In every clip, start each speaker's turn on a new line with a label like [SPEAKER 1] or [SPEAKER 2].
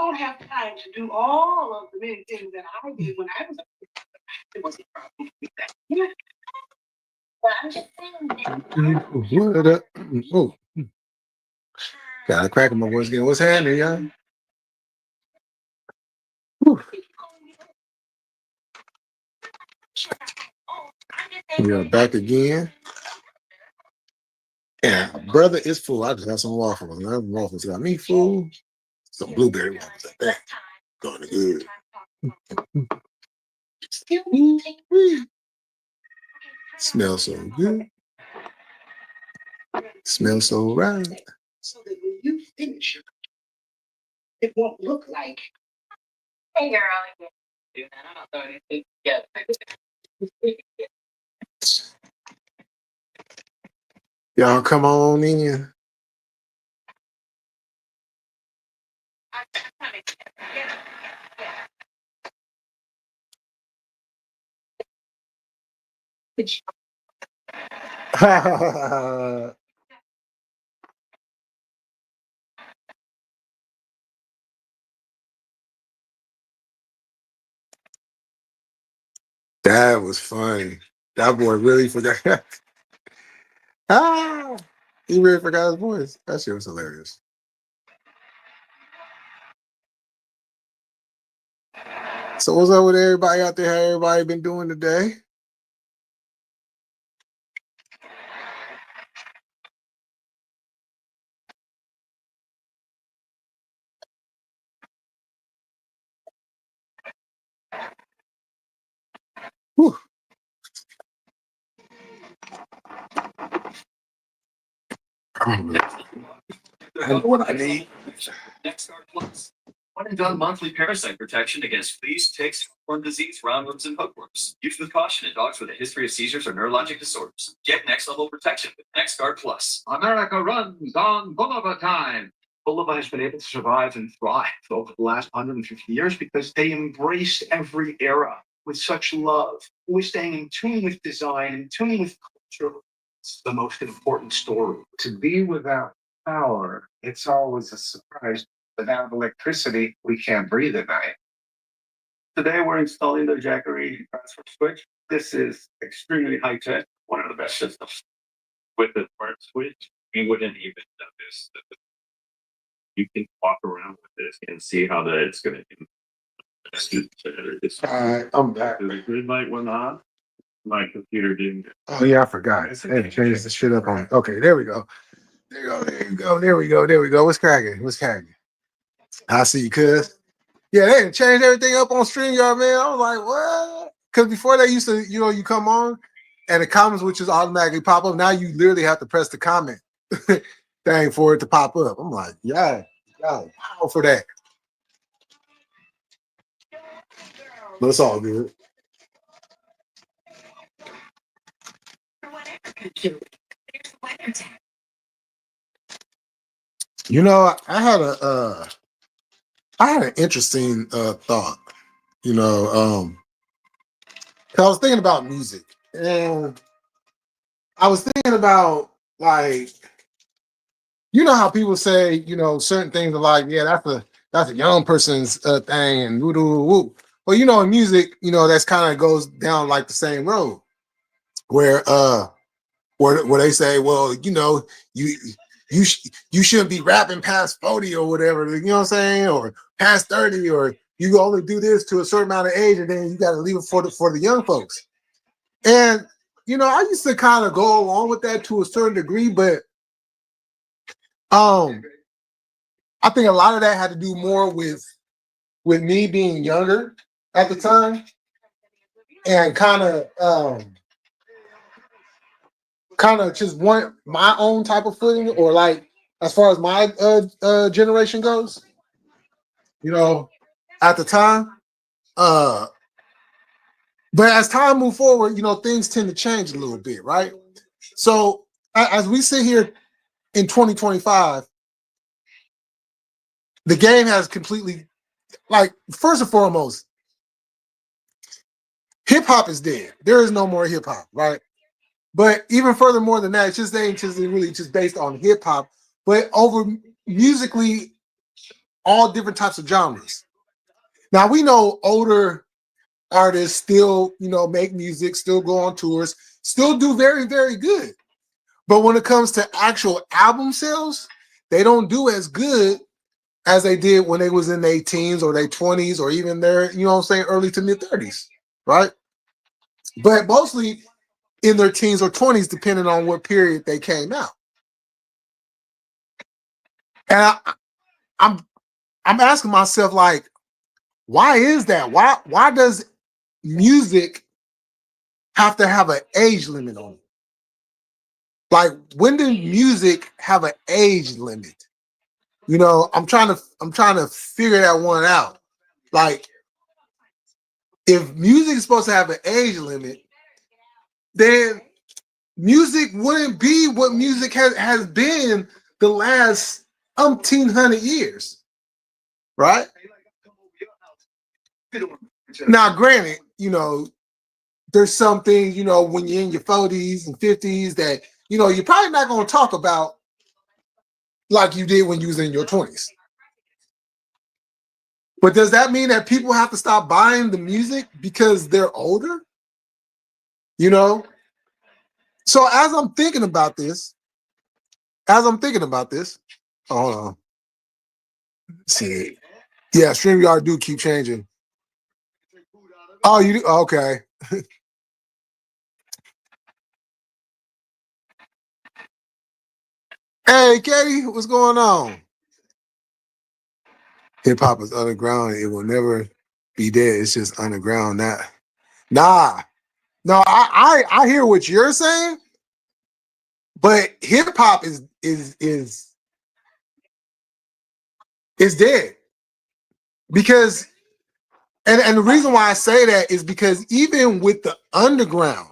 [SPEAKER 1] don't have time to do all of the many things that I did when I was a kid. It wasn't a problem with that. Yeah. But I'm just saying that.
[SPEAKER 2] What up? Oh, got a crack in my voice again. What's happening, y'all? Whew. We are back again. Yeah, brother is full. I just have some waffles. And them waffles got me full. Some blueberry waffles at that. Going to good. Ooh-wee. Smells so good. Smells so right.
[SPEAKER 1] So that when you finish, it won't look like. Hey, girl. Do that. I'm not throwing anything together.
[SPEAKER 2] Y'all come on in. That was funny. That boy really forgot. Ah, he really forgot his voice. That shit was hilarious. So what's up with everybody out there? How everybody been doing today? Whew. I know what I need.
[SPEAKER 3] NextGuard Plus. One and done monthly parasite protection against fleas, ticks, horn disease, roundworms, and hookworms. Used with caution in dogs with a history of seizures or neurologic disorders. Get next level protection with NextGuard Plus.
[SPEAKER 4] America runs on Bulova time. Bulova has been able to survive and thrive over the last 150 years because they embraced every era with such love. We're staying in tune with design, in tune with culture. It's the most important story. To be without power, it's always a surprise. Without electricity, we can't breathe at night.
[SPEAKER 3] Today we're installing the Jackery transfer switch. This is extremely high tech, one of the best systems. With the smart switch, we wouldn't even notice that you can walk around with this and see how that it's going to.
[SPEAKER 2] All right, I'm back.
[SPEAKER 3] The green light went on. My computer didn't.
[SPEAKER 2] Oh yeah, I forgot. I had to change the shit up on. Okay, there we go. There you go. There you go. There we go. There we go. What's cracking? What's cracking? I see you, cuz. Yeah, they changed everything up on StreamYard, man. I was like, what? Because before they used to, you come on and the comments would just automatically pop up. Now you literally have to press the comment thing for it to pop up. I'm like, yeah, wow for that. But it's all good. You know, I had an interesting thought. I was thinking about music, and I was thinking about like, how people say, certain things are like, yeah, that's a young person's thing, and woo woo woo. Well, in music, that's kind of goes down like the same road, where they say, well, you shouldn't be rapping past 40 or whatever, you know what I'm saying, or past 30, or you only do this to a certain amount of age, and then you got to leave it for the young folks. And I used to kind of go along with that to a certain degree, but I think a lot of that had to do more with me being younger at the time, and kind of just want my own type of footing, or like as far as my generation goes, at the time. But as time moves forward, things tend to change a little bit, right? So as we sit here in 2025, the game has completely, like, first and foremost, hip hop is dead. There is no more hip hop, right? But even furthermore than that, they ain't just really just based on hip hop, but over musically all different types of genres. Now we know older artists still, make music, still go on tours, still do very, very good. But when it comes to actual album sales, they don't do as good as they did when they was in their teens or their 20s or even their, early to mid 30s, right? But mostly in their teens or 20s, depending on what period they came out. And I'm asking myself, like, why is that? Why does music have to have an age limit on it? Like, when did music have an age limit? I'm trying to figure that one out. Like, if music is supposed to have an age limit, then music wouldn't be what music has been the last 1,800 years, right? Now, granted, there's some things, when you're in your 40s and 50s that, you're probably not going to talk about like you did when you was in your 20s. But does that mean that people have to stop buying the music because they're older? So as I'm thinking about this, hold on. Let's see. Yeah, StreamYard do keep changing. Oh, you do? Okay. Hey, Katie, what's going on? Hip hop is underground. It will never be dead. It's just underground. Nah. No, I hear what you're saying, but hip hop is dead. Because and the reason why I say that is because even with the underground,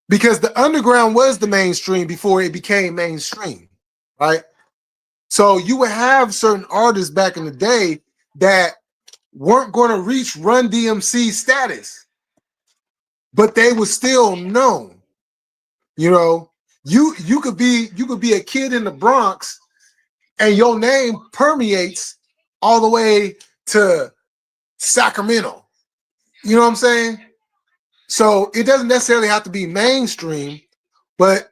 [SPEAKER 2] because the underground was the mainstream before it became mainstream, right? So you would have certain artists back in the day that weren't going to reach Run DMC status, but they were still known. You could be a kid in the Bronx and your name permeates all the way to Sacramento. You know what I'm saying? So it doesn't necessarily have to be mainstream, but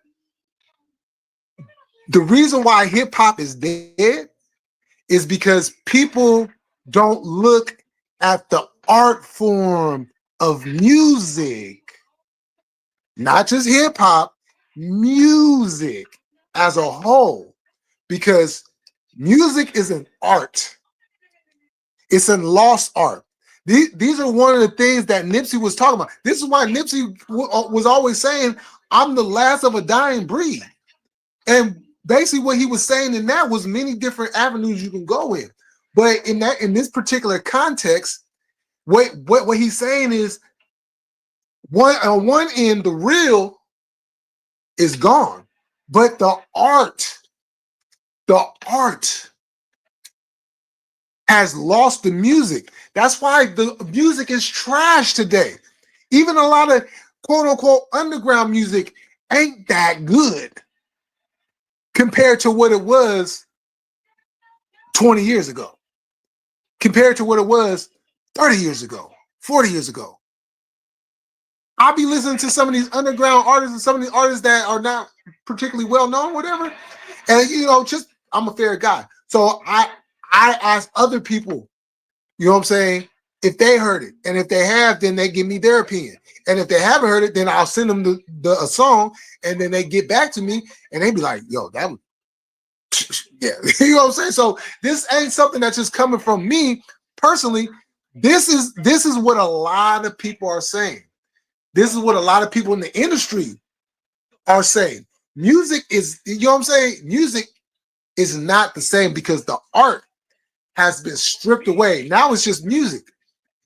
[SPEAKER 2] the reason why hip hop is dead is because people don't look at the art form of music, not just hip hop, music as a whole, because music is an art. It's a lost art. These are one of the things that Nipsey was talking about. This is why Nipsey was always saying, I'm the last of a dying breed. And basically what he was saying in that was many different avenues you can go in. But in this particular context, what he's saying is, on one end, the real is gone, but the art has lost the music. That's why the music is trash today. Even a lot of quote unquote underground music ain't that good compared to what it was 20 years ago, compared to what it was 30 years ago, 40 years ago. I'll be listening to some of these underground artists and some of these artists that are not particularly well known, whatever. And I'm a fair guy. So I ask other people, you know what I'm saying, if they heard it. And if they have, then they give me their opinion. And if they haven't heard it, then I'll send them a song, and then they get back to me and they be like, yo, that was, yeah. You know what I'm saying? So this ain't something that's just coming from me personally. This is what a lot of people are saying. This is what a lot of people in the industry are saying. Music is, you know what I'm saying? Music is not the same because the art has been stripped away. Now it's just music.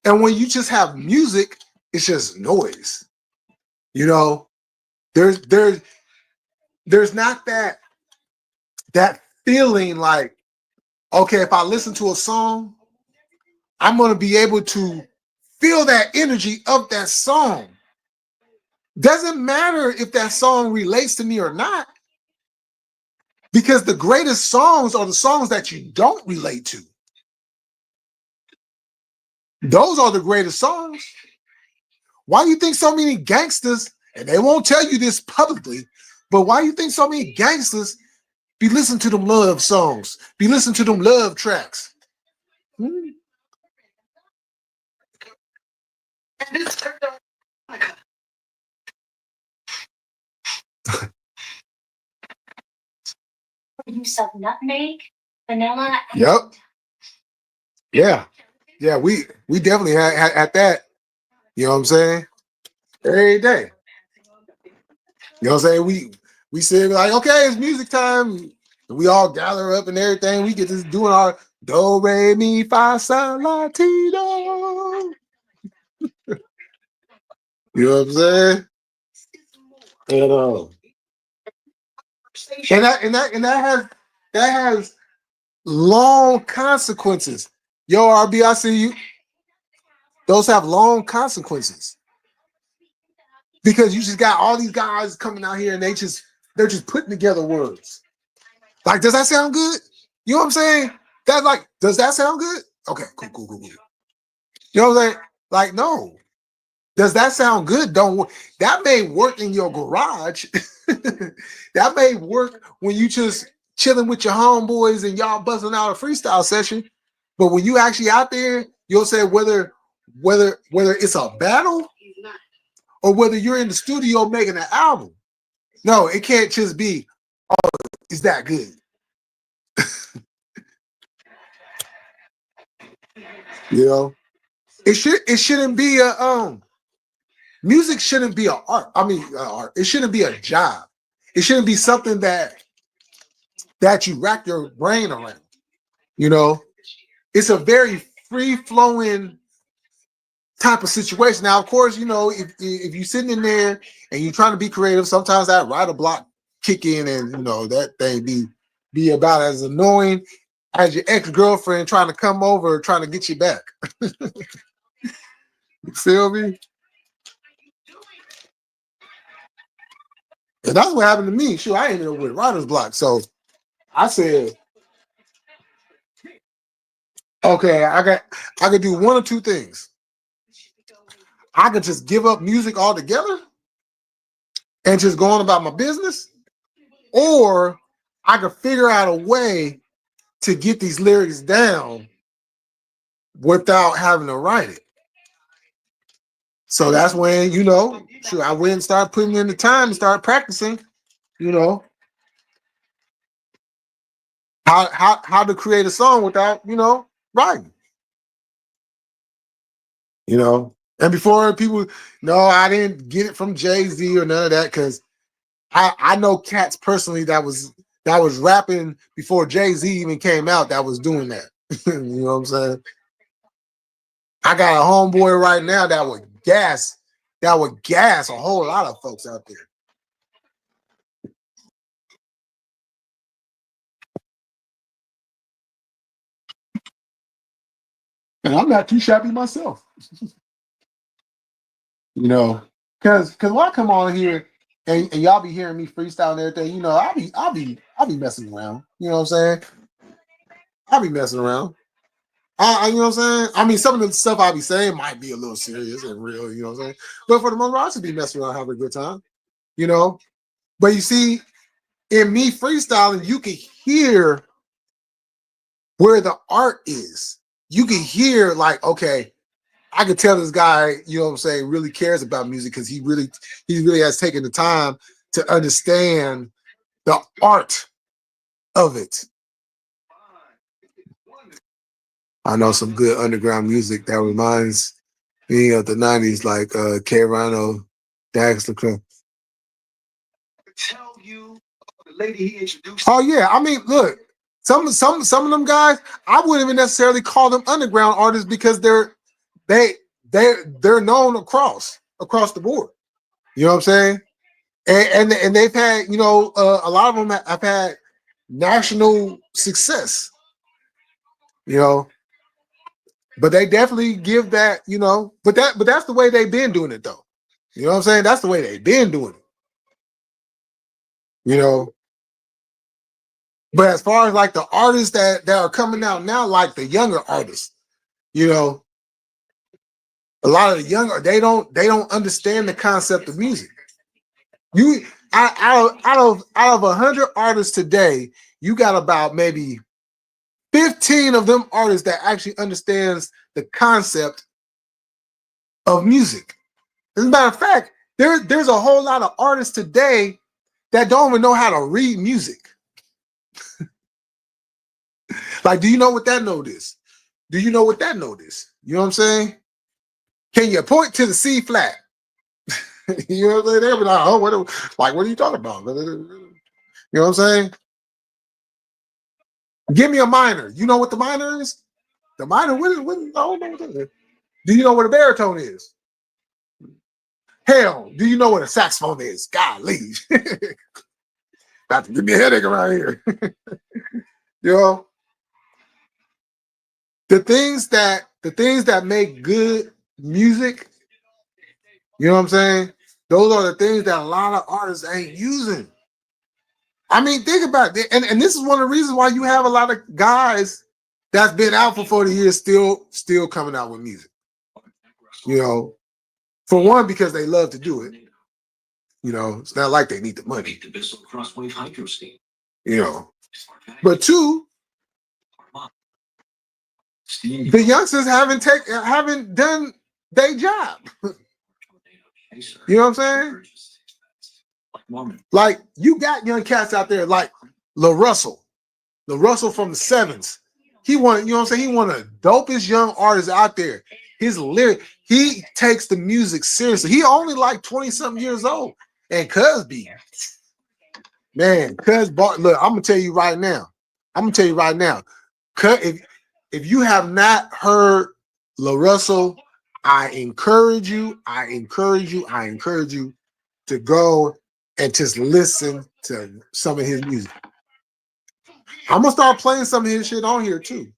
[SPEAKER 2] And when you just have music, it's just noise. There's not that feeling like, okay, if I listen to a song, I'm going to be able to feel that energy of that song. Doesn't matter if that song relates to me or not, because the greatest songs are the songs that you don't relate to. Those are the greatest songs. Why do you think so many gangsters, and they won't tell you this publicly, but why do you think so many gangsters be listening to them love songs, be listening to them love tracks? Hmm?
[SPEAKER 1] And this turned out
[SPEAKER 5] use of nutmeg, vanilla.
[SPEAKER 2] Yep. Yeah. Yeah, we definitely had that. You know what I'm saying? Every day. You know what I'm saying? We said like, okay, it's music time. And we all gather up and everything. We get to doing our do, re, mi, fa, sol, la, ti, do. You know what I'm saying? And that has long consequences. Yo, RB, I see you. Those have long consequences. Because you just got all these guys coming out here and they're just putting together words. Like, does that sound good? You know what I'm saying? That like, does that sound good? Okay, cool. You know what I'm saying? Like, no. Does that sound good? That may work in your garage. That may work when you just chilling with your homeboys and y'all buzzing out a freestyle session. But when you actually out there, you'll say whether it's a battle or whether you're in the studio making an album. No, it can't just be, oh, is that good? You know, it shouldn't be a music shouldn't be an art. I mean, art. It shouldn't be a job. It shouldn't be something that you rack your brain around. You know, it's a very free flowing type of situation. Now, of course, you know, if you're sitting in there and you're trying to be creative, sometimes that writer block kick in, and you know that thing be about as annoying as your ex-girlfriend trying to come over trying to get you back. You feel me? And that's what happened to me. Sure, I ended up with writer's block. So I said, okay, I could do one or two things. I could just give up music altogether and just go on about my business, or I could figure out a way to get these lyrics down without having to write it. So that's when, you know, sure, I went and started putting in the time and started practicing, you know, how to create a song without, you know, writing. You know, and before people, no, I didn't get it from Jay-Z or none of that, because I know cats personally that was rapping before Jay-Z even came out that was doing that. You know what I'm saying? I got a homeboy right now that would gas a whole lot of folks out there. And I'm not too shabby myself. You know, because when I come on here and y'all be hearing me freestyle and everything, you know, I'll be messing around. You know what I'm saying? I'll be messing around. You know what I'm saying? I mean, some of the stuff I'll be saying might be a little serious and real, you know what I'm saying? But for the most part, I should be messing around, having a good time, you know? But you see, in me freestyling, you can hear where the art is. You can hear, like, okay, I could tell this guy, you know what I'm saying, really cares about music because he really has taken the time to understand the art of it. I know some good underground music that reminds me of the 90s, like K-Rino, Dax LeClaire.
[SPEAKER 4] Tell you the lady he introduced.
[SPEAKER 2] Oh yeah, I mean, look, some of them guys, I wouldn't even necessarily call them underground artists because they're known across the board. You know what I'm saying? And they've had, you know, a lot of them have had national success. You know, but they definitely give that, you know, but that's the way they've been doing it though. You know what I'm saying? That's the way they've been doing it. You know. But as far as like the artists that are coming out now, like the younger artists, you know, A lot of the younger, they don't understand the concept of music. Out of 100 artists today, you got about maybe 15 of them artists that actually understands the concept of music. As a matter of fact, there's a whole lot of artists today that don't even know how to read music. Like, do you know what that note is? Do you know what that note is? You know what I'm saying? Can you point to the C flat? You know what I'm saying? They'll be like, oh, what are you talking about? You know what I'm saying? Give me a minor. You know what the minor is? The minor, what, I don't know what that is. Do you know what a baritone is? Hell, do you know what a saxophone is? Golly. About to give me a headache around here. You know? The things that make good music, you know what I'm saying? Those are the things that a lot of artists ain't using. I mean, think about it. And this is one of the reasons why you have a lot of guys that's been out for 40 years still coming out with music. You know, for one, because they love to do it. You know, it's not like they need the money. You know, but two, the youngsters haven't done their job. You know what I'm saying? Like, you got young cats out there like La Russell from the Sevens. He one, you know what I'm saying? He one of the dopest young artists out there. His lyric, he takes the music seriously. He only like 20-something years old. And Cusby, man, look, I'm gonna tell you right now. If you have not heard La Russell, I encourage you to go and just listen to some of his music. I'm gonna start playing some of his shit on here too.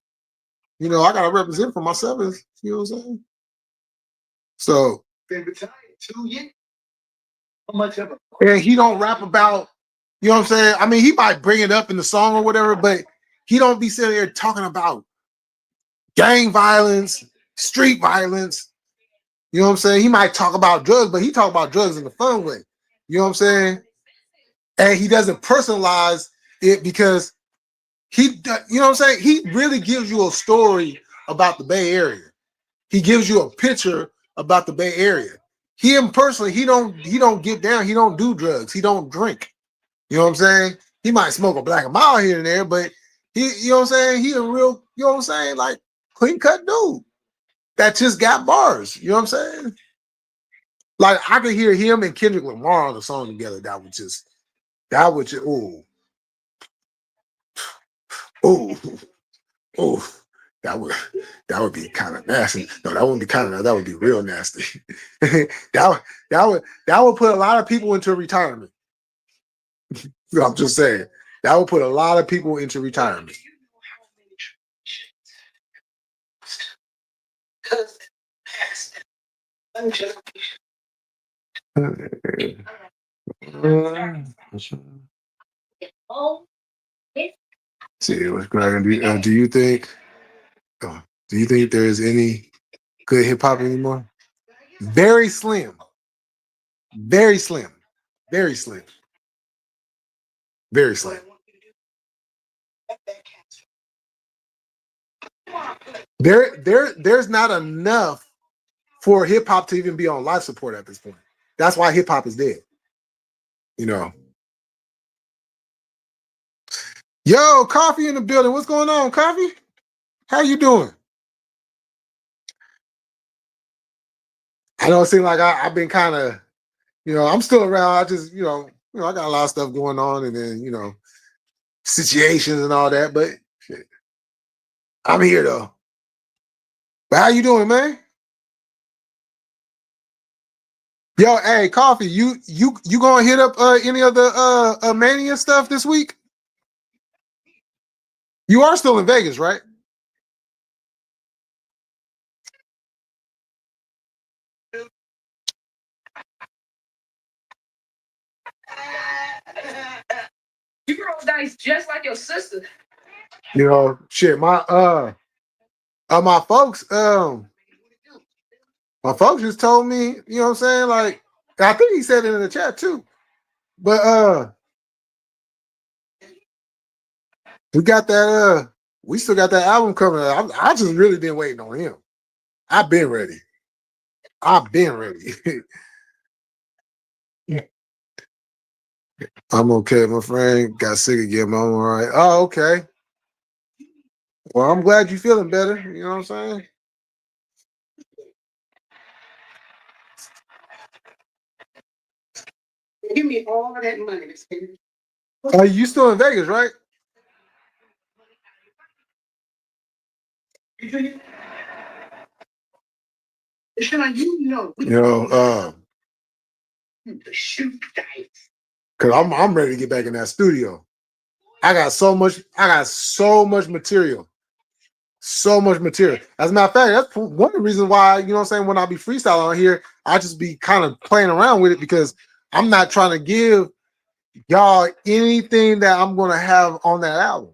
[SPEAKER 2] You know, I gotta represent for myself. You know what I'm saying? So, and he don't rap about, you know what I'm saying? I mean, he might bring it up in the song or whatever, but he don't be sitting there talking about gang violence, street violence. You know what I'm saying? He might talk about drugs, but he talk about drugs in a fun way. You know what I'm saying? And he doesn't personalize it because you know what I'm saying? He really gives you a story about the Bay Area. He gives you a picture about the Bay Area. Him personally, he don't get down. He don't do drugs. He don't drink. You know what I'm saying? He might smoke a black and mild here and there, but you know what I'm saying? He a real, you know what I'm saying? Like, clean cut dude that just got bars. You know what I'm saying? Like, I could hear him and Kendrick Lamar on the song together. That would just, that would be kind of nasty. No, that wouldn't be kind of, that would be real nasty. that would put a lot of people into retirement. I'm just saying, that would put a lot of people into retirement. See what's going to do you think there is any good hip hop anymore? Very slim. Very slim. Very slim. Very slim. There's not enough for hip hop to even be on life support at this point. That's why hip hop is dead. You know. Yo, Coffee in the building. What's going on, Coffee? How you doing? I don't seem like I've been kind of, you know, I'm still around. I just, you know, I got a lot of stuff going on, and then, you know, situations and all that. But shit, I'm here though. But how you doing, man? Yo, hey, Coffee, you gonna hit up any of the Mania stuff this week? You are still in Vegas, right?
[SPEAKER 1] You roll dice just like your sister.
[SPEAKER 2] You know, shit, my folks, My folks just told me, you know what I'm saying? Like, I think he said it in the chat too. But we got that we still got that album coming. I just really been waiting on him. I've been ready. I've been ready. I'm okay, my friend. Got sick again, but I'm all right. Oh, okay. Well, I'm glad you're feeling better. You know what I'm saying?
[SPEAKER 1] Give me all of that money.
[SPEAKER 2] You still in Vegas, right?
[SPEAKER 1] Sean, you know.
[SPEAKER 2] You know,
[SPEAKER 1] The shoot dice.
[SPEAKER 2] cause I'm ready to get back in that studio. I got so much material. So much material. As a matter of fact, that's one of the reasons why, you know what I'm saying, when I be freestyling on here, I just be kind of playing around with it because I'm not trying to give y'all anything that I'm gonna have on that album.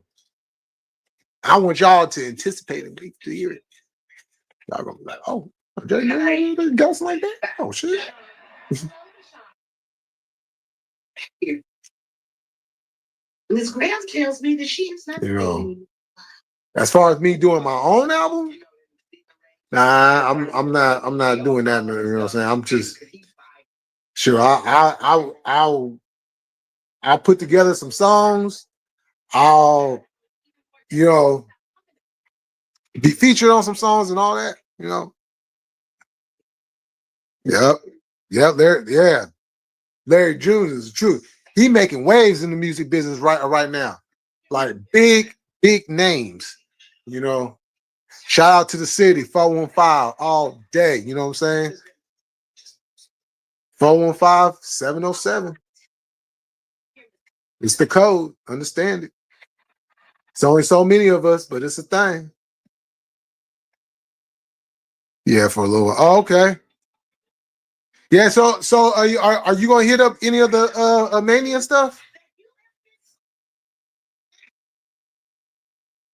[SPEAKER 2] I want y'all to anticipate and wait to hear it. Y'all gonna be like, oh, Jay, got something like that? Oh shit.
[SPEAKER 1] Miss Graham tells me that she is not.
[SPEAKER 2] You know, as far as me doing my own album, nah, I'm not doing that. You know what I'm saying? I'm just sure I'll put together some songs. I'll, you know, be featured on some songs and all that. You know. Yep. Larry June is the truth. He making waves in the music business right now, like big names. You know, shout out to the city 415 all day. You know what I'm saying? 415-707. It's the code. Understand it. It's only so many of us, but it's a thing. Yeah, for a little while. Oh, okay. Yeah, so are you gonna hit up any of the Mania stuff?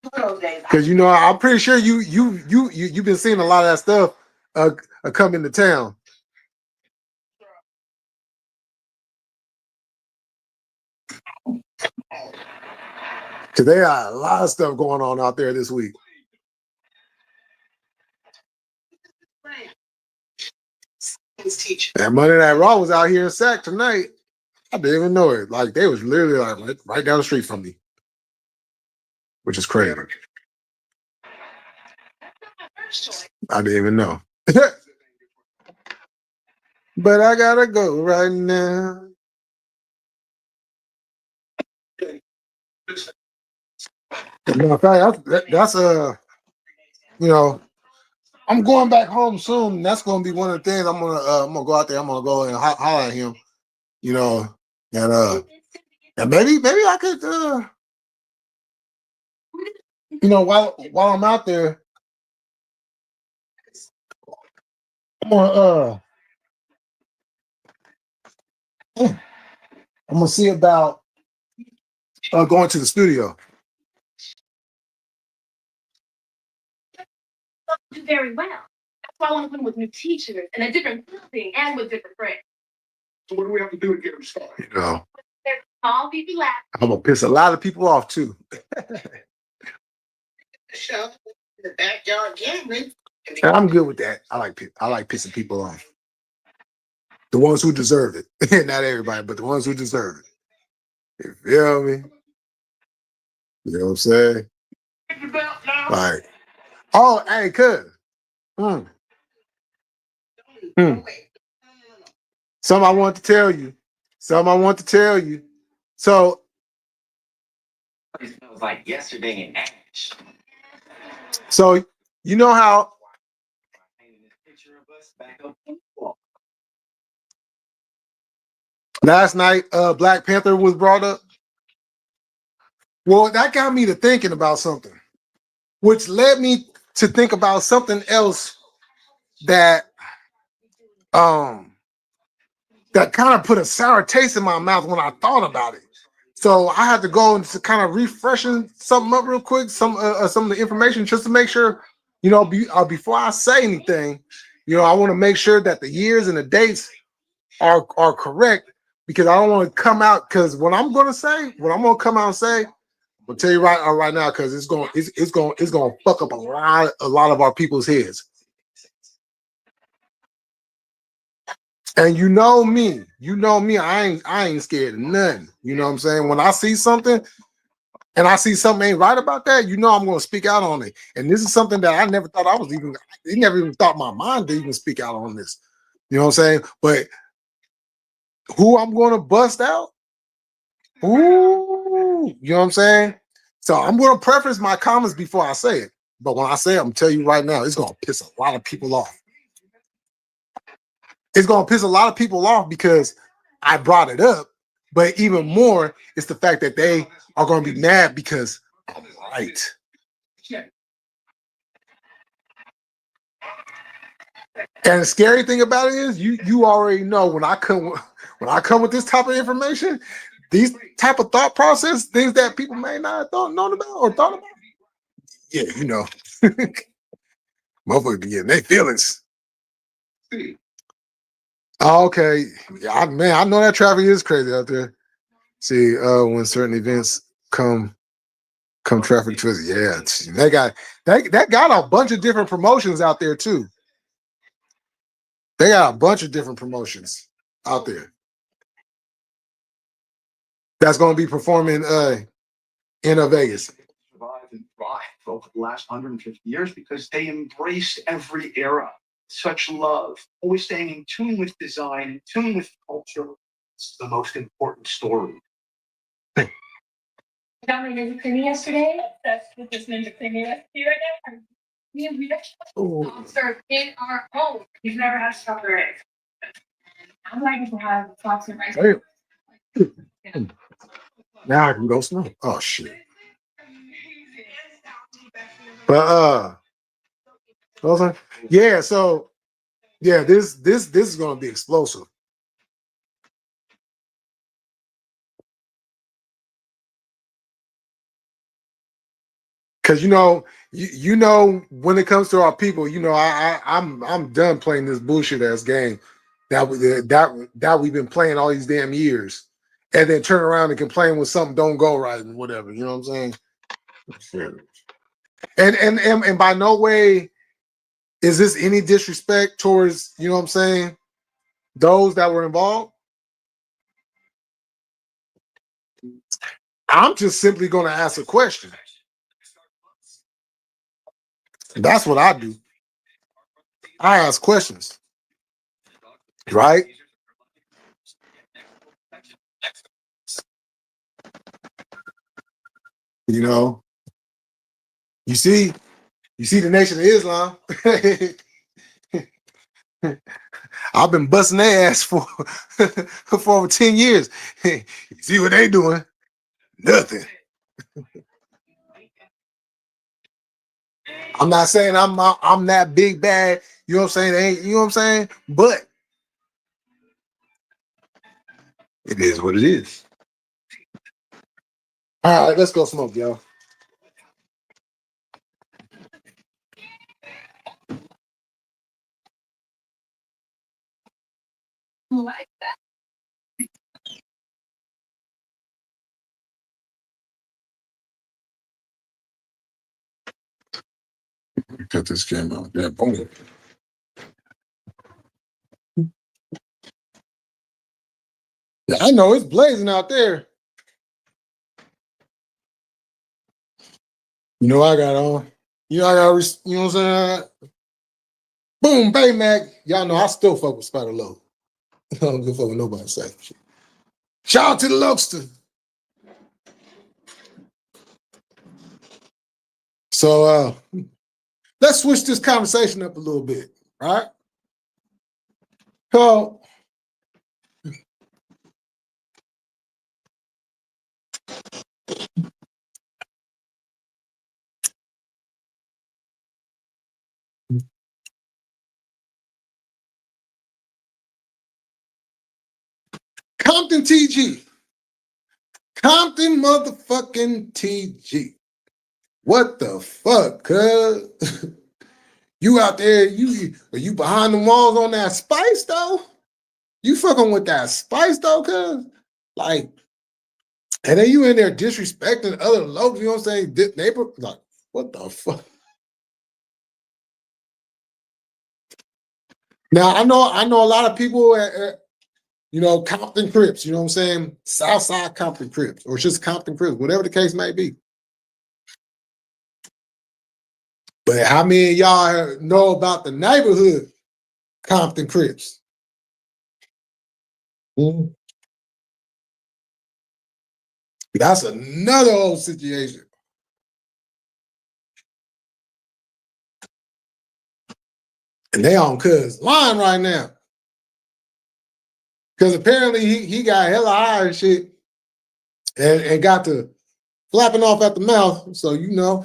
[SPEAKER 2] Because you know, I'm pretty sure you've been seeing a lot of that stuff come into town. Because there are a lot of stuff going on out there this week. And Monday Night Raw was out here in Sac tonight. I didn't even know it. Like they was literally like right down the street from me, which is crazy. I didn't even know. But I gotta go right now. Matter of fact, that's you know, I'm going back home soon. That's gonna be one of the things I'm gonna go out there. I'm gonna go and holler at him, you know, and maybe I could you know, while I'm out there, I'm gonna see about going to the studio.
[SPEAKER 5] Do very well. That's why I want to put him with new teachers and a different building and with different friends.
[SPEAKER 1] So what do we have to do to get him started?
[SPEAKER 2] You know,
[SPEAKER 5] There's small people laugh.
[SPEAKER 2] I'm gonna piss a lot of people off too.
[SPEAKER 1] Show the backyard gambling.
[SPEAKER 2] And I'm good with that. I like pissing people off. The ones who deserve it. Not everybody, but the ones who deserve it. You feel me? You know what I'm saying? Like, oh, hey, cuz. Something I want to tell you. So
[SPEAKER 6] It smells like yesterday in Ash.
[SPEAKER 2] So you know how
[SPEAKER 6] Painted this picture of us back up on the wall.
[SPEAKER 2] last night Black Panther was brought up? Well, that got me to thinking about something, which led me to think about something else that that kind of put a sour taste in my mouth when I thought about it. So I had to go into kind of refreshing something up real quick, some of the information just to make sure, you know, before I say anything, You know, I want to make sure that the years and the dates are correct because I don't want to come out because what I'm gonna come out and say, I'll tell you right now because it's gonna fuck up a lot of our people's heads. And you know me, I ain't scared of nothing. You know what I'm saying? When I see something and I see something ain't right about that, you know I'm gonna speak out on it. And this is something that I never thought it never even thought my mind to even speak out on this. You know what I'm saying? But who I'm gonna bust out? Ooh, you know what I'm saying? So I'm gonna preface my comments before I say it. But when I say it, I'm telling you right now, it's gonna piss a lot of people off. It's gonna piss a lot of people off because I brought it up, but even more, it's the fact that they are gonna be mad because I'm right. And the scary thing about it is you already know when I come with this type of information, these type of thought process, things that people may not have known about or thought about. Yeah, you know. Motherfuckers be getting their feelings. Okay. Yeah, I know that traffic is crazy out there. See, when certain events come traffic to us, yeah, that got a bunch of different promotions out there too. They got a bunch of different promotions out there that's going to be performing in Vegas.
[SPEAKER 4] Survive and thrive over the last 150 years because they embraced every era. Such love, always staying in tune with design, in tune with culture. It's the most important story.
[SPEAKER 5] Got my ninja creamy yesterday. That's what this ninja creamy recipe right now. We actually serve in our home. You've never had strawberry eggs. I'm liking to have fox and rice.
[SPEAKER 2] Hey. Now I can go snow. Oh shit. But yeah, so yeah, this is gonna be explosive. Cause you know when it comes to our people, you know I'm done playing this bullshit ass game that we've been playing all these damn years, and then turn around and complain when something don't go right and whatever. You know what I'm saying? And by no way is this any disrespect towards, you know what I'm saying, those that were involved. I'm just simply going to ask a question. That's what I do. I ask questions, right? You know, you see the Nation of Islam. I've been busting their ass for over 10 years. You see what they doing? Nothing. I'm not saying I'm that big bad, you know what I'm saying? They ain't, you know what I'm saying? But it is what it is. All right, let's go smoke, y'all.
[SPEAKER 5] Like that.
[SPEAKER 2] Cut this camera out. Yeah, boom. Yeah, I know it's blazing out there. You know I got on. You know I got. You know what I'm saying? Boom, Baymac. Y'all know I still fuck with Spider Low. I don't give a fuck what nobody say. Shout out to the Lobster. So let's switch this conversation up a little bit, right? So Compton TG. Compton motherfucking TG. What the fuck, cuz? You out there, you behind the walls on that spice though? You fucking with that spice though, cuz? Like, and then you in there disrespecting other locals, you know what I'm saying? Neighbor, like, what the fuck? Now I know a lot of people at you know, Compton Crips, you know what I'm saying? Southside Compton Crips, or just Compton Crips, whatever the case may be. But how many of y'all know about the neighborhood Compton Crips? Mhm. That's another whole situation. And they on cuz line right now. Because apparently he got hella high and shit and got to flapping off at the mouth. So, you know,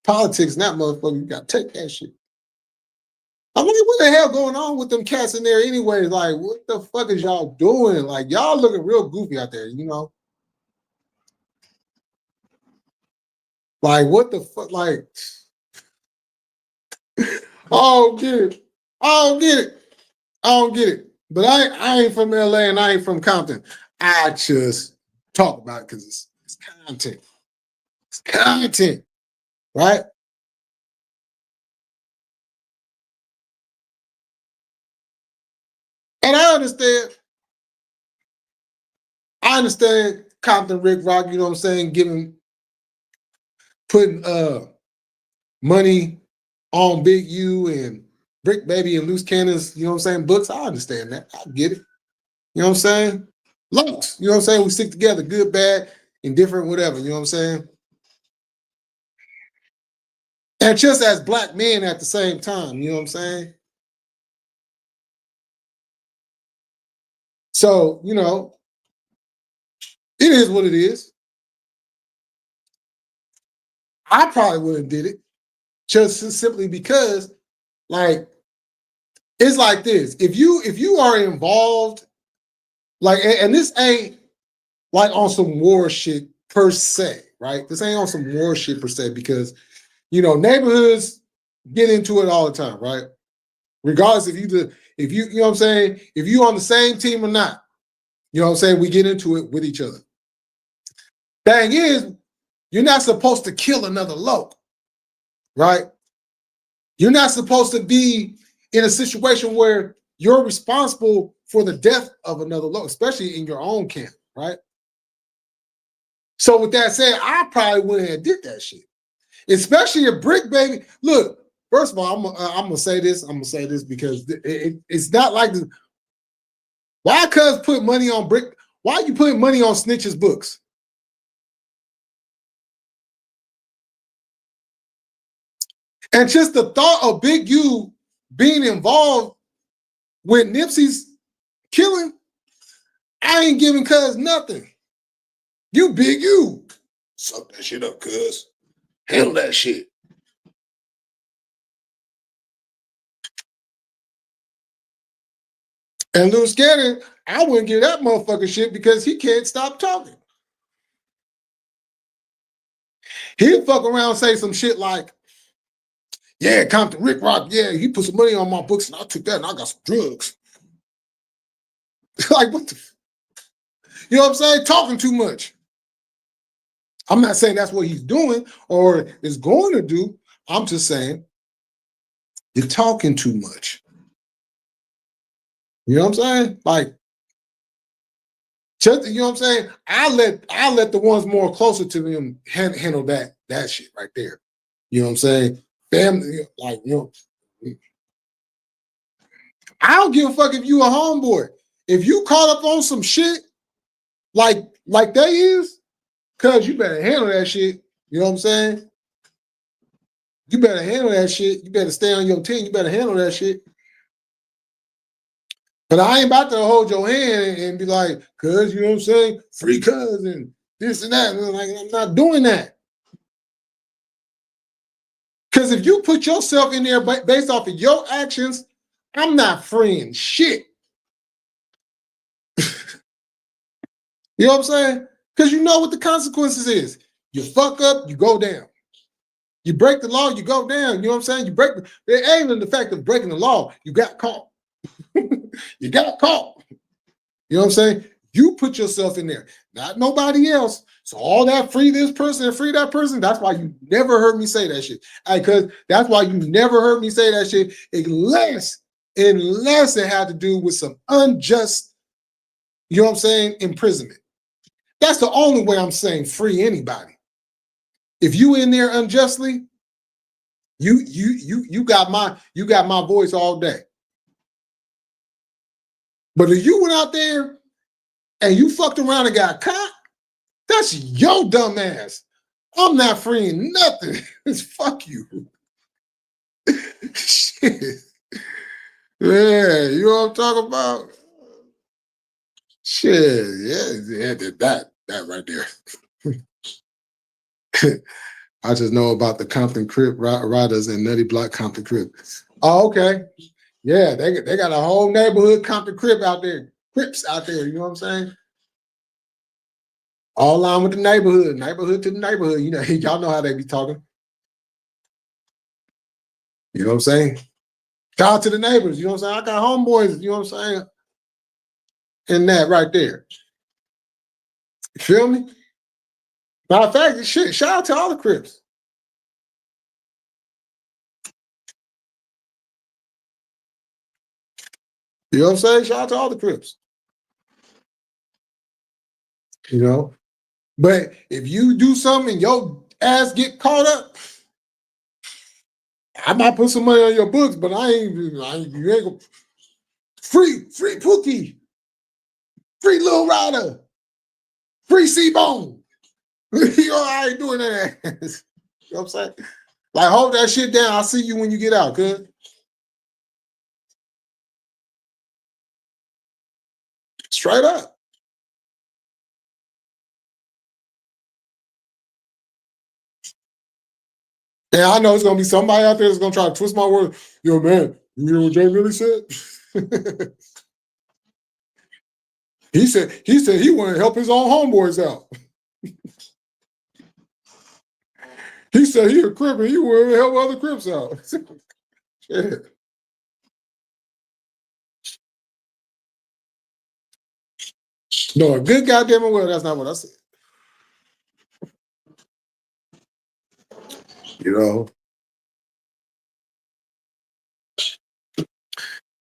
[SPEAKER 2] politics and that motherfucker, you got to take that shit. I'm like, what the hell going on with them cats in there anyway? Like, what the fuck is y'all doing? Like, y'all looking real goofy out there, you know? Like, what the fuck? Like, I don't get it. I don't get it. I don't get it. But I ain't from LA and I ain't from Compton. I just talk about it because it's content. It's content, right? And I understand Compton Rick Rock, you know what I'm saying, putting money on Big U and Brick Baby and Loose Cannons, you know what I'm saying, books. I understand that. I get it. You know what I'm saying? Lunks, you know what I'm saying? We stick together, good, bad, indifferent, whatever, you know what I'm saying? And just as black men at the same time, you know what I'm saying? So, you know, it is what it is. I probably wouldn't have did it just simply because, like, it's like this. If you are involved, like, and this ain't like on some war shit per se, right? This ain't on some war shit per se because, you know, neighborhoods get into it all the time, right? Regardless if you know what I'm saying, if you on the same team or not, you know what I'm saying, we get into it with each other. Thing is, you're not supposed to kill another local, right? You're not supposed to be in a situation where you're responsible for the death of another local, especially in your own camp, right? So with that said, I probably wouldn't have did that shit. Especially a Brick Baby. Look, first of all, I'm gonna say this. I'm gonna say this because it's not like this. Why cuz put money on Brick? Why are you putting money on Snitch's books? And just the thought of Big U being involved with Nipsey's killing, I ain't giving cuz nothing. You Big U. Suck that shit up, cuz. Handle that shit. And Lil Scannon, I wouldn't give that motherfucker shit because he can't stop talking. He'll fuck around and say some shit like, yeah, Compton Rick Rock, yeah, he put some money on my books and I took that and I got some drugs. Like, what the? You know what I'm saying? Talking too much. I'm not saying that's what he's doing or is going to do. I'm just saying you're talking too much. You know what I'm saying? Like, just, you know what I'm saying? I let the ones more closer to him handle that shit right there. You know what I'm saying? Family, like, you know, I don't give a fuck if you a homeboy. If you caught up on some shit like they is, cuz you better handle that shit. You know what I'm saying? You better handle that shit. You better stay on your team. You better handle that shit. But I ain't about to hold your hand and be like, cuz, you know what I'm saying? Free cuz and this and that. And like, I'm not doing that. Because if you put yourself in there based off of your actions, I'm not freeing shit. You know what I'm saying? Because you know what the consequences is. You fuck up, you go down. You break the law, you go down. You know what I'm saying? It ain't even the fact of breaking the law. You got caught. You got caught. You know what I'm saying? You put yourself in there, not nobody else. So all that free this person and free that person, that's why you never heard me say that shit. Because that's why you never heard me say that shit unless it had to do with some unjust, you know what I'm saying, imprisonment. That's the only way I'm saying free anybody. If you in there unjustly, you got my voice all day. But if you went out there and you fucked around and got caught, that's your dumb ass. I'm not freeing nothing. It's fuck you. Shit. Yeah, you know what I'm talking about? Shit, yeah, that right there. I just know about the Compton Crip riders and Nutty Block Compton Crip. Oh, okay. Yeah, they got a whole neighborhood Compton Crip out there. Crips out there, you know what I'm saying? All along with the neighborhood to the neighborhood. You know, y'all know how they be talking. You know what I'm saying? Shout out to the neighbors, you know what I'm saying? I got homeboys, you know what I'm saying? In that right there. You feel me? Matter of fact, shit, shout out to all the Crips. You know what I'm saying? Shout out to all the Crips. You know? But if you do something and your ass get caught up, I might put some money on your books, but you ain't gonna free Pookie, free Lil Ryder, free C-Bone. You know, I ain't doing that. You know what I'm saying? Like, hold that shit down. I'll see you when you get out, cuz. Straight up. And I know it's gonna be somebody out there that's gonna try to twist my word. Yo, man, you hear what Jay really said? He said he wanted to help his own homeboys out. He said he a Crip and he wanted to help other Crips out. Shit. No, a good goddamn well, that's not what I said. You know.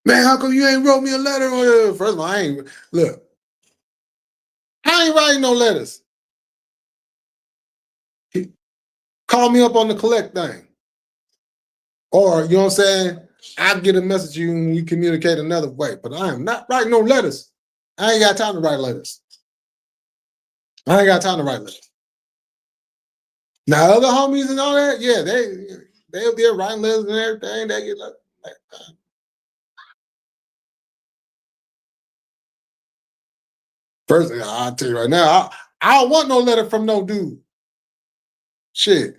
[SPEAKER 2] Man, how come you ain't wrote me a letter? First of all, I ain't writing no letters. Call me up on the collect thing. Or, you know what I'm saying? I'll get a message to you and we communicate another way. But I am not writing no letters. I ain't got time to write letters. I ain't got time to write letters. Now, other homies and all that, yeah, they'll be writing letters and everything. They get like first, I'll tell you right now, I don't want no letter from no dude. Shit.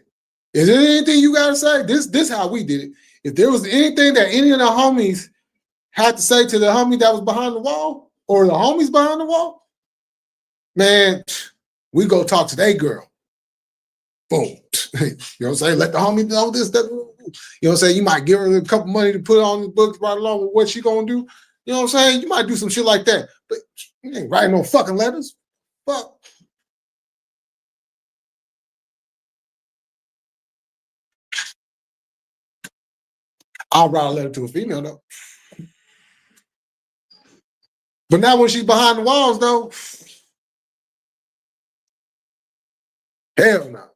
[SPEAKER 2] Is there anything you gotta say? This how we did it. If there was anything that any of the homies had to say to the homie that was behind the wall, or the homies behind the wall, man, we go talk to that girl. Boom. You know what I'm saying? Let the homie know this, that. You know what I'm saying? You might give her a couple money to put on the books right along with what she gonna do. You know what I'm saying? You might do some shit like that. But you ain't writing no fucking letters. Fuck. I'll write a letter to a female though. But now when she's behind the walls though, hell no.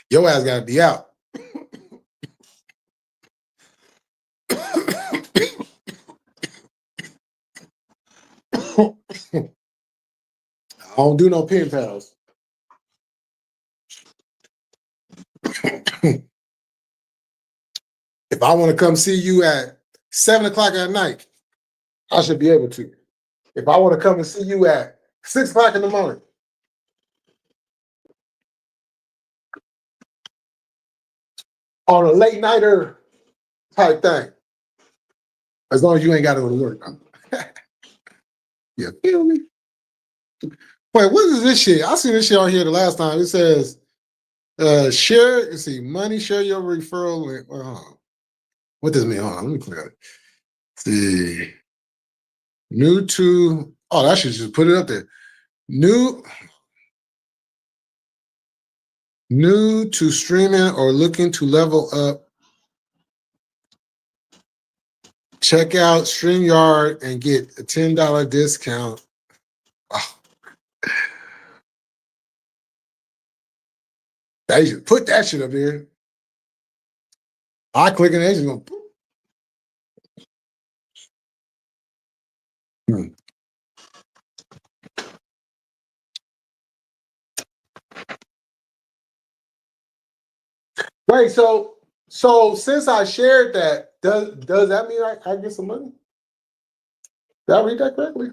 [SPEAKER 2] Your ass gotta be out. I don't do no pen pals. If I want to come see you at 7 o'clock at night, I should be able to. If I want to come and see you at 6 o'clock in the morning, on a late nighter type thing, as long as you ain't got to go to work. You feel me? Wait, what is this shit? I seen this shit on here the last time. It says, share, let's see, money, share your referral link. Well, hold on. What does it mean? Hold on, let me click on it. See. New to, oh, I should just put it up there. New to streaming or looking to level up. Check out StreamYard and get a $10 discount. Oh. They just put that shit up there. I click and they just go. Wait, so since I shared that, does that mean I get some money? Did I read that correctly?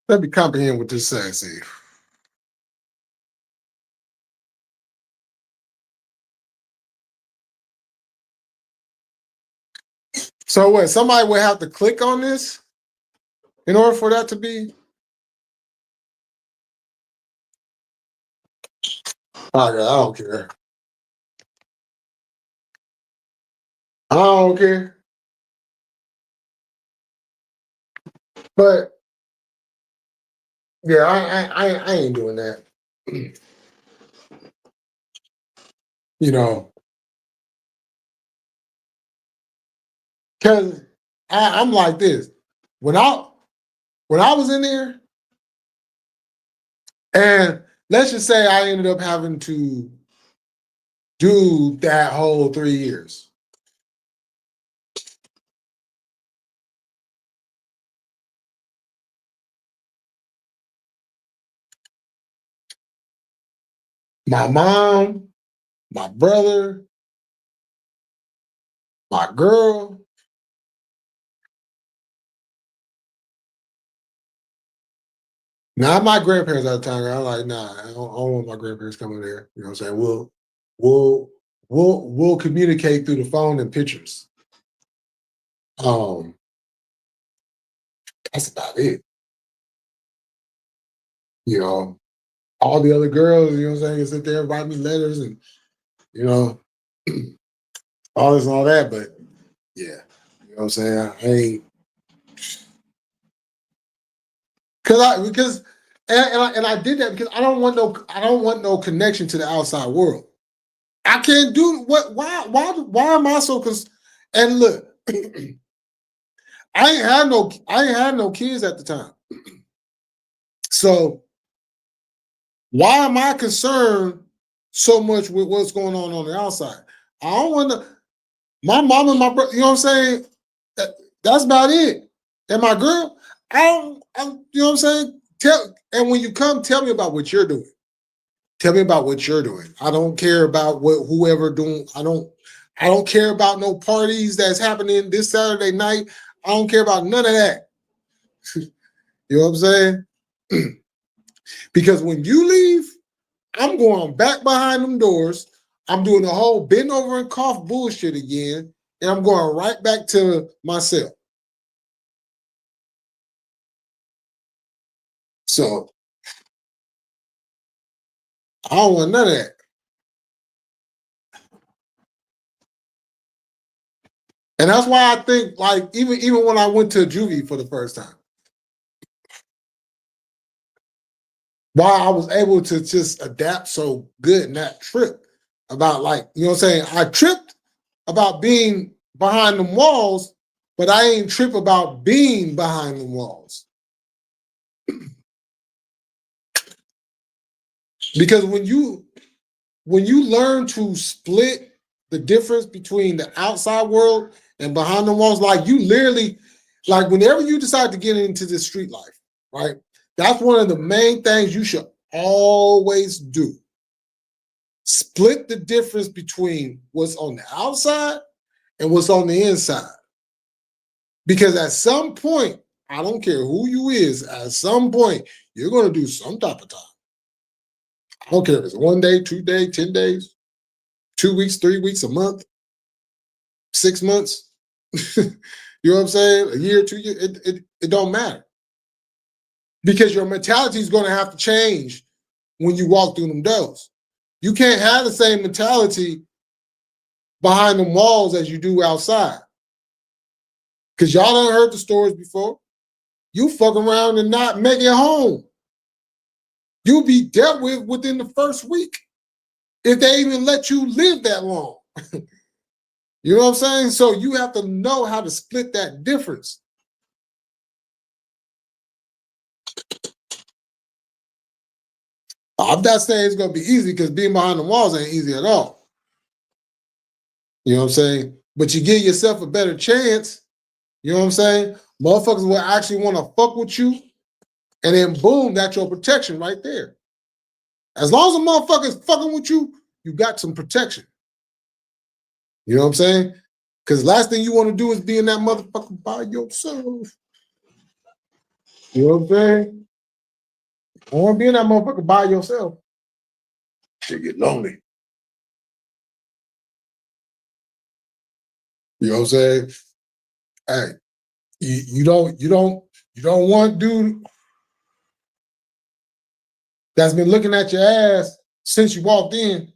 [SPEAKER 2] Let me comprehend what this says. See. So what? Somebody would have to click on this in order for that to be. Okay, I don't care. I don't care. But yeah, I ain't doing that. You know, because I'm like this. When I was in there, and let's just say I ended up having to do that whole 3 years. My mom, my brother, my girl. Now my grandparents at the time, I'm like, nah, I don't want my grandparents coming there. You know what I'm saying? We'll communicate through the phone and pictures. That's about it. You know, all the other girls, you know what I'm saying, can sit there and write me letters and, you know, all this and all that. But yeah, you know what I'm saying? I ain't because I did that because I don't want no connection to the outside world. I can't do what why am I so and look, I ain't had no kids at the time. So why am I concerned so much with what's going on the outside? I don't want to. My mom and my brother, you know what I'm saying? That's about it. And my girl, you know what I'm saying? And when you come, tell me about what you're doing. Tell me about what you're doing. I don't care about what whoever doing. I don't care about no parties that's happening this Saturday night. I don't care about none of that. You know what I'm saying? Because when you leave, I'm going back behind them doors. I'm doing the whole bend over and cough bullshit again, and I'm going right back to myself. So I don't want none of that. And that's why I think, like, even when I went to juvie for the first time, why I was able to just adapt so good in that trip about, like, you know what I'm saying? I tripped about being behind them walls, but I ain't trip about being behind the walls. Because when you learn to split the difference between the outside world and behind the walls, like you literally, like whenever you decide to get into this street life, right? That's one of the main things you should always do. Split the difference between what's on the outside and what's on the inside. Because at some point, I don't care who you is, at some point, you're going to do some type of time. I don't care if it's 1 day, 2 days, 10 days, 2 weeks, 3 weeks, a month, 6 months. You know what I'm saying? A year, 2 years, it don't matter. Because your mentality is going to have to change when you walk through them doors. You can't have the same mentality behind them walls as you do outside. Because y'all done heard the stories before. You fuck around and not make it home. You'll be dealt with within the first week if they even let you live that long. You know what I'm saying? So you have to know how to split that difference. I'm not saying it's going to be easy because being behind the walls ain't easy at all. You know what I'm saying? But you give yourself a better chance. You know what I'm saying? Motherfuckers will actually want to fuck with you. And then boom, that's your protection right there. As long as a motherfucker is fucking with you, you got some protection. You know what I'm saying? Because last thing you want to do is be in that motherfucker by yourself. You know what I'm saying? I want to be in that motherfucker by yourself. Shit get lonely. You know what I'm saying? Hey, you don't want dude that's been looking at your ass since you walked in,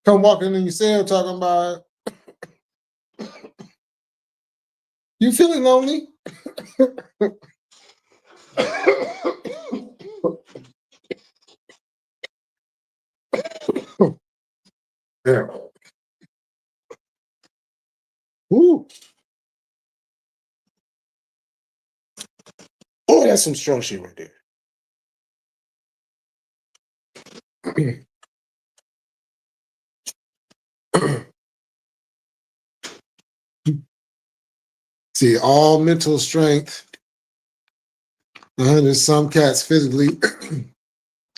[SPEAKER 2] come walking in your cell talking about you feeling lonely. Yeah. Woo. Oh, that's some strong shit right there. See, all mental strength. There's some cats physically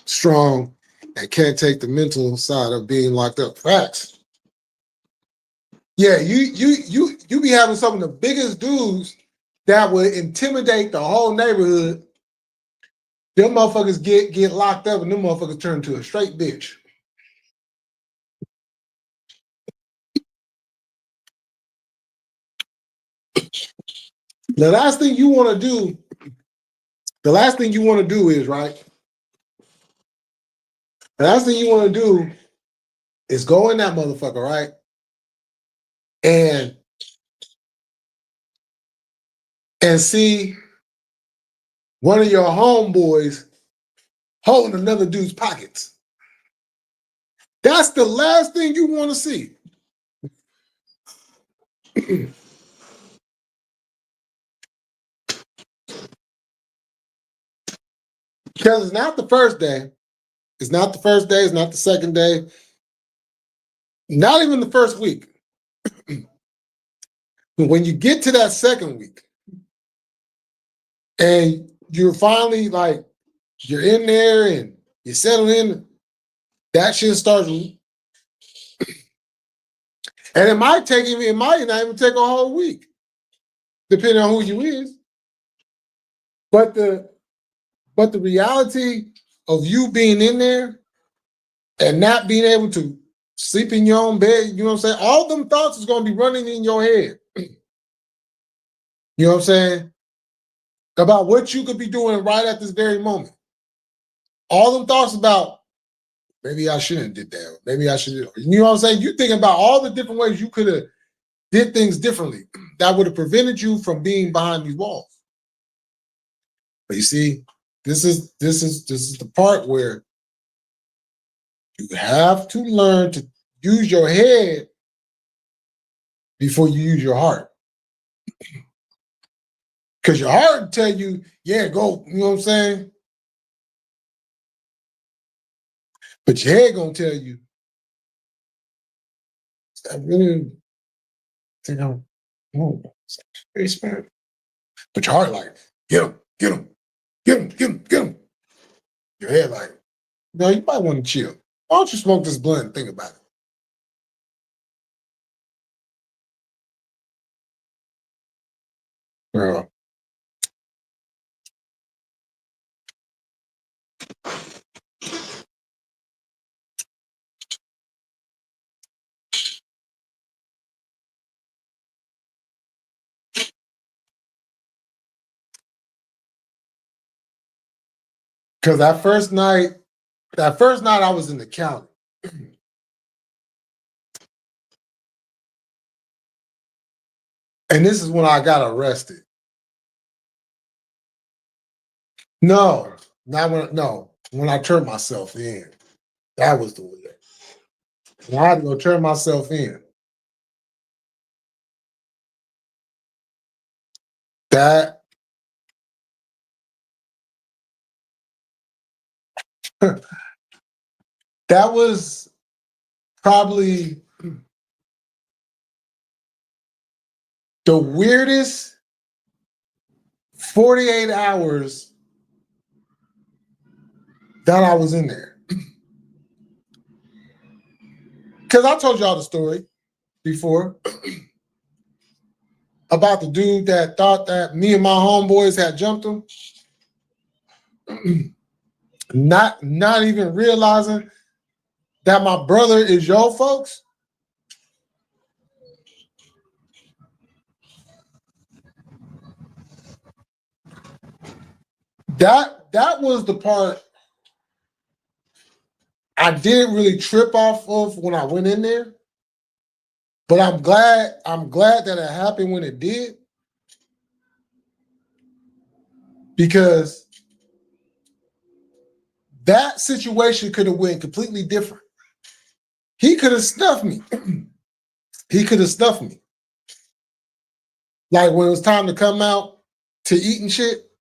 [SPEAKER 2] strong and can't take the mental side of being locked up. Facts. Yeah, you be having some of the biggest dudes that would intimidate the whole neighborhood. Them motherfuckers get locked up and them motherfuckers turn to a straight bitch. The last thing you want to do is, right? The last thing you want to do is go in that motherfucker, right? And see one of your homeboys holding another dude's pockets. That's the last thing you want to see. Because it's not the first day. It's not the first day. It's not the second day. Not even the first week. When you get to that second week and you're finally like, you're in there and you settle in, that shit starts. And it might not even take a whole week, depending on who you is. But the reality of you being in there and not being able to sleep in your own bed, you know what I'm saying? All them thoughts is going to be running in your head. You know what I'm saying? About what you could be doing right at this very moment. All them thoughts about, maybe I shouldn't have did that. Maybe I should, you know what I'm saying? You thinking about all the different ways you could have did things differently that would have prevented you from being behind these walls. But you see, this is the part where you have to learn to use your head before you use your heart. Because your heart will tell you, yeah, go, you know what I'm saying? But your head gonna tell you, I really think I'm very smart. But your heart like, get him, get him, get him, get him, get him. Your head like, no, you might want to chill. Why don't you smoke this blunt and think about it? Girl. Because that first night I was in the county. And this is when I got arrested. No, when I turned myself in. That was the way. When I had to go turn myself in. That that was probably the weirdest 48 hours that I was in there. Because I told y'all the story before about the dude that thought that me and my homeboys had jumped him. Not even realizing that my brother is your folks. That was the part I didn't really trip off of when I went in there. But I'm glad that it happened when it did. Because that situation could have went completely different. He could have snuffed me. He could have snuffed me. Like when it was time to come out to eat and shit,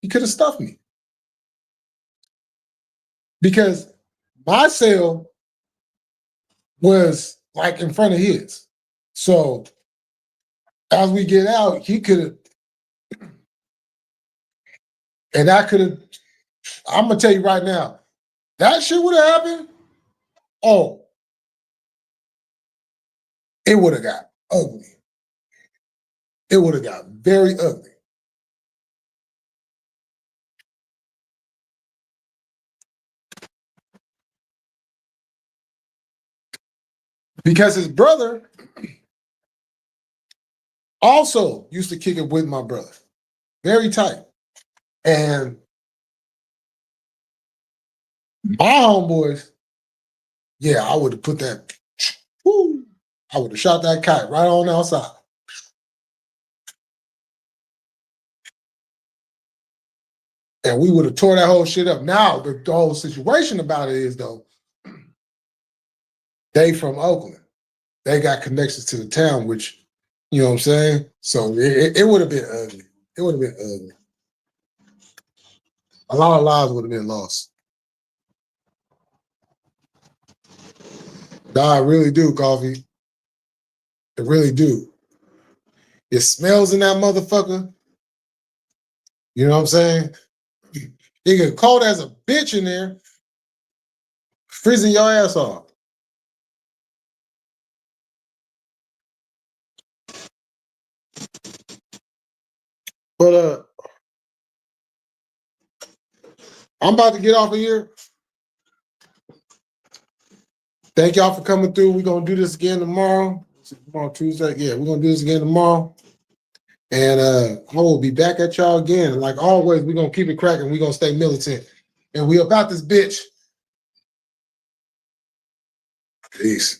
[SPEAKER 2] he could have stuffed me. Because my cell was like in front of his. So as we get out, he could have, and I could have, I'm gonna tell you right now, that shit would have happened. Oh, it would have got ugly. It would have got very ugly. Because his brother also used to kick it with my brother. Very tight. And my homeboys, yeah, I would have put that, whoo, I would have shot that kite right on outside. And we would have tore that whole shit up. Now, the whole situation about it is, though, they from Oakland. They got connections to the town, which, you know what I'm saying? So it would have been ugly. It would have been ugly. A lot of lives would have been lost. Nah, I really do, Coffee. I really do. It smells in that motherfucker. You know what I'm saying? You get cold as a bitch in there, freezing your ass off. But I'm about to get off of here. Thank y'all for coming through. We're gonna do this again tomorrow. Tomorrow, Tuesday. Yeah, we're gonna do this again tomorrow. And I will be back at y'all again. Like always, we're gonna keep it cracking. We're gonna stay militant. And we about this bitch. Peace.